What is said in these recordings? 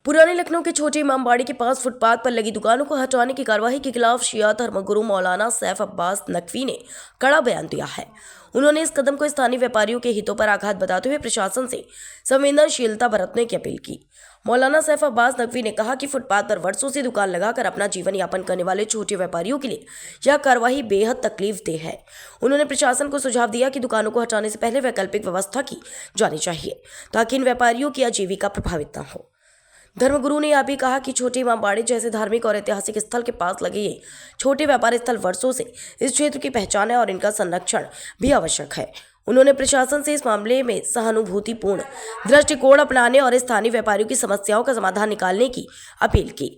पुराने लखनऊ के छोटे इमामबाड़ी के पास फुटपाथ पर लगी दुकानों को हटाने की कार्रवाई के खिलाफ शिया धर्मगुरु मौलाना सैफ अब्बास नकवी ने कड़ा बयान दिया है। उन्होंने इस कदम को स्थानीय व्यापारियों के हितों पर आघात बताते हुए प्रशासन से संवेदनशीलता बरतने की अपील की। मौलाना सैफ अब्बास नकवी ने कहा कि फुटपाथ पर वर्षों से दुकान लगाकर अपना जीवन यापन करने वाले छोटे व्यापारियों के लिए यह कार्रवाई बेहद तकलीफदेह है। उन्होंने प्रशासन को सुझाव दिया कि दुकानों को हटाने से पहले वैकल्पिक व्यवस्था की जानी चाहिए ताकि इन व्यापारियों की आजीविका प्रभावित न हो। धर्मगुरु ने यह भी कहा कि छोटे इमामबाड़े जैसे धार्मिक और ऐतिहासिक स्थल के पास लगे ये छोटे व्यापारी स्थल वर्षों से इस क्षेत्र की पहचान है और इनका संरक्षण भी आवश्यक है। उन्होंने प्रशासन से इस मामले में सहानुभूतिपूर्ण दृष्टिकोण अपनाने और स्थानीय व्यापारियों की समस्याओं का समाधान निकालने की अपील की।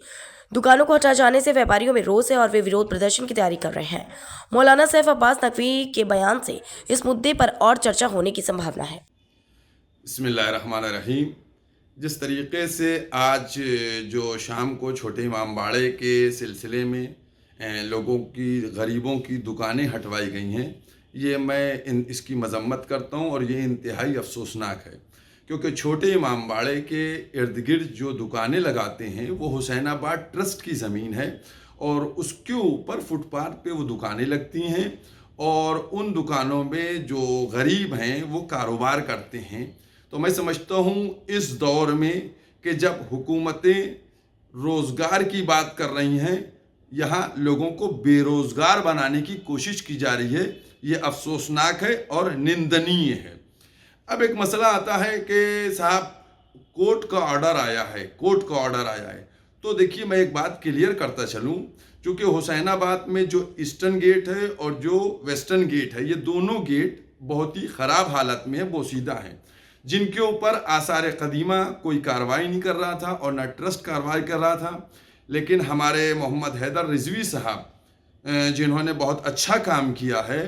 दुकानों को हटा जाने से व्यापारियों में रोष है और वे विरोध प्रदर्शन की तैयारी कर रहे हैं। मौलाना सैफ अब्बास नकवी के बयान से इस मुद्दे पर और चर्चा होने की संभावना है। बिस्मिल्लाहिर्रहमानिर्रहीम। जिस तरीके से आज जो शाम को छोटे इमामबाड़े के सिलसिले में लोगों की, गरीबों की दुकानें हटवाई गई हैं, ये मैं इसकी मजम्मत करता हूँ और ये इंतहाई अफसोसनाक है, क्योंकि छोटे इमामबाड़े के इर्द गिर्द जो दुकानें लगाते हैं वो हुसैनाबाद ट्रस्ट की ज़मीन है और उसके ऊपर फुटपाथ पे वो दुकानें लगती हैं और उन दुकानों में जो गरीब हैं वो कारोबार करते हैं। तो मैं समझता हूँ इस दौर में कि जब हुकूमतें रोज़गार की बात कर रही हैं, यहाँ लोगों को बेरोज़गार बनाने की कोशिश की जा रही है, ये अफसोसनाक है और निंदनीय है। अब एक मसला आता है कि साहब कोर्ट का ऑर्डर आया है, तो देखिए मैं एक बात क्लियर करता चलूँ, क्योंकि हुसैनाबाद में जो ईस्टर्न गेट है और जो वेस्टर्न गेट है, ये दोनों गेट बहुत ही ख़राब हालत में है, बोसीदा हैं, जिनके ऊपर आसार कदीमा कोई कार्रवाई नहीं कर रहा था और ना ट्रस्ट कार्रवाई कर रहा था। लेकिन हमारे मोहम्मद हैदर रिजवी साहब, जिन्होंने बहुत अच्छा काम किया है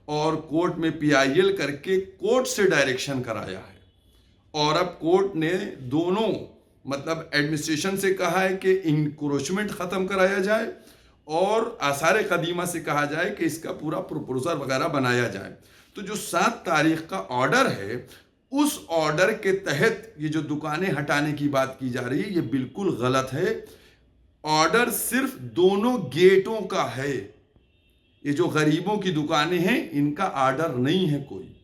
और कोर्ट में PIL करके कोर्ट से डायरेक्शन कराया है, और अब कोर्ट ने दोनों मतलब एडमिनिस्ट्रेशन से कहा है कि इंक्रोचमेंट ख़त्म कराया जाए और आसार कदीमा से कहा जाए कि इसका पूरा प्रपोजल वगैरह बनाया जाए। तो जो 7 तारीख का ऑर्डर है, उस ऑर्डर के तहत ये जो दुकानें हटाने की बात की जा रही है, ये बिल्कुल गलत है। ऑर्डर सिर्फ दोनों गेटों का है। ये जो गरीबों की दुकानें हैं, इनका ऑर्डर नहीं है कोई।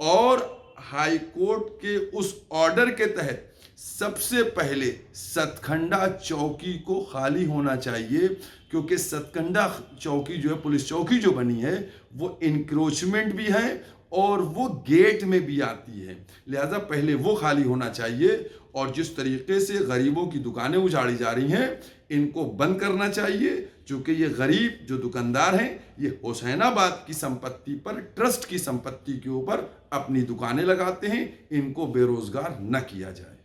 और हाई कोर्ट के उस ऑर्डर के तहत सबसे पहले सतखंडा चौकी को खाली होना चाहिए, क्योंकि सतखंडा चौकी जो है, पुलिस चौकी जो बनी है, वो इंक्रोचमेंट भी है और वो गेट में भी आती है, लिहाजा पहले वो खाली होना चाहिए। और जिस तरीके से गरीबों की दुकानें उजाड़ी जा रही हैं, इनको बंद करना चाहिए, क्योंकि ये गरीब जो दुकानदार हैं, ये हुसैनाबाद की संपत्ति पर, ट्रस्ट की संपत्ति के ऊपर अपनी दुकानें लगाते हैं। इनको बेरोजगार न किया जाए।